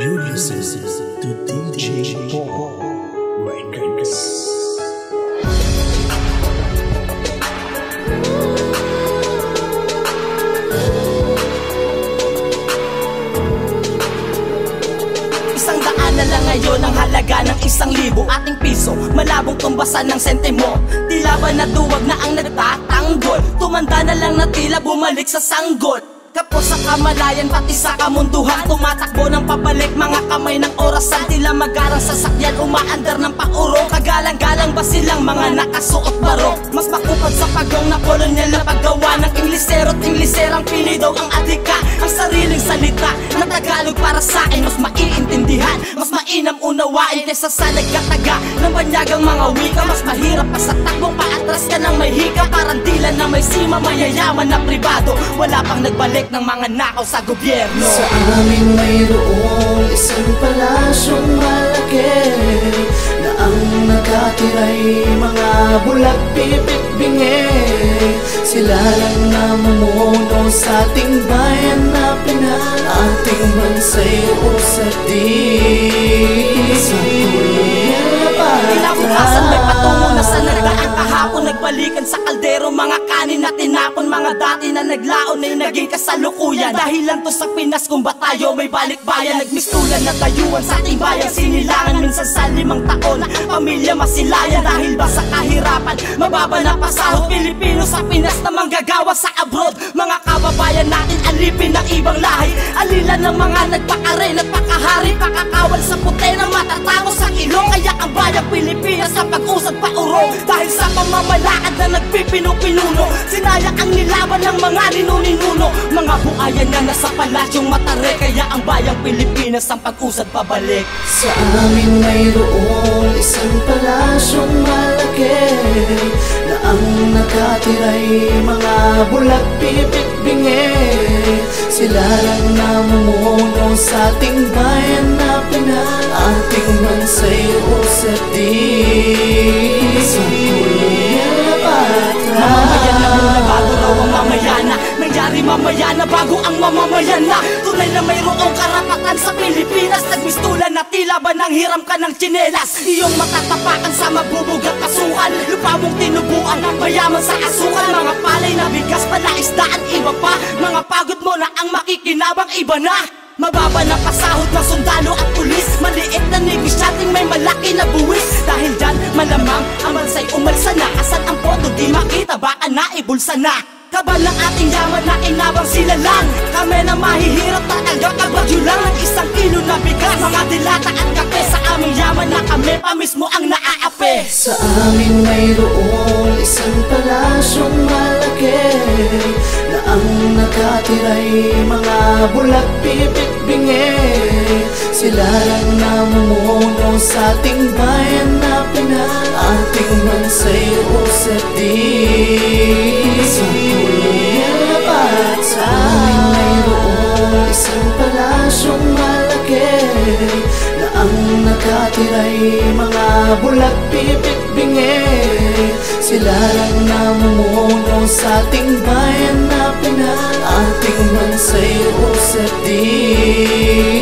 You listen to DJ Paul Records. Na lang ngayon ang halaga ng 1,000 ating piso, malabong tumbasan ng sentimo. Tila ba naduwag na ang nagtatanggol? Tumanda na lang na tila bumalik sa sanggol. Kapos sa kamalayan, pati sa kamunduhan, tumatakbo ng pabalik, mga kamay ng orasan. Tila magarang sasakyan, umaandar ng paurong. Kagalang-galang ba silang mga nakasuot barok? Mas makupad sa pagong na kolonyal na paggawa ng Inglesero't Ingleserang Pinoy daw ang adika. Ang sariling salita na Tagalog para sa akin mas maiintindihan, mas mainam unawain kaysa sa nagkataga ng banyagang mga wika. Mas mahirap pa sa takbong paatras ka ng may hika. Parang tila na may sima, mayayaman na pribado, wala pang nagbalik ng mga nakaw sa gobyerno. Sa amin mayroong isang palasyong malaki na ang nakatiray mga bulag, pipit, bingi. Sila lang namumuno sa ating bayan na ating bansa'y usad din. Sa kinabukasan may patungo na sa nagdaan kahapon. Nagbalikan sa kaldero mga kanin na tinapon. Mga dati na naglaon ay naging kasalukuyan. Dahil lang to sa Pinas kung ba tayo may balikbayan. Nagmistulan na tayuan sa ating bayan, sinilangan minsan sa 5 taon. Pamilya masilayan dahil ba sa kahirapan, mababa na pasahod. Pilipino sa Pinas na manggagawa sa abroad. Mga kababayan natin alipin ng ibang lahi. Alila ng mga nagpakaray, nagpakahari, pakakawal sa puti na matatapos sa ilong. Kaya ang bayang Pilipinas sa pag-usad pa urong. Dahil sa pamamalakad na nagpipinu-pinuno, sinayang ang nilaban ng mga ninuno. Mga buhayan na nasa palasyong matare. Kaya ang bayang Pilipinas ang pag-usad pabalik. Sa amin mayroong isang palasyong malaki na ang nakatiray mga bulag, pipit, bingi. Sila lang namumuno sa ating bayan na ating bansa'y usad din. Sa kulay na patras, mamamayan na muna bago raw ang mamayana. Nangyari mamaya na bago ang mamamayan na. Tunay na mayroong karapatan sa Pilipinas. Nagmistulan na tila ba nang hiram ka ng tsinelas. Iyong matatapakan sa mabubugat pasukan. Lupa mong tinubuan, mayaman sa asukal. Mga palay na bigas, palaisdaan, iba pa. Mga pagod mo na ang makikinabang, iba na. Mababa na pasahod ng sundalo at pulis. Maliit na negosyating may malaki na buwis. Dahil dyan malamang ang bansa'y umalsa na. Asan ang pondo di makita, baka naibulsa na. Kabal ng ating yaman na inabang sila lang. Kami na mahihirap talaga kabagyo lang ng 1 kilo na bigas. Mga dilata at kape sa aming yaman na kami pa mismo ang naaapi. Sa amin mayroong isang palasyong malaki na ang nakatiray mga bulag, pipit, bingi. Sila lang namumuno sa ating bayan na ating bansa'y usad din. Sa kulay na patras, sa amin mayroong isang palasyong malaki na ang nakatiray mga bulag, pipit, bingi. Sila lang namumuno sa ating bayan na ating bansa'y usad din.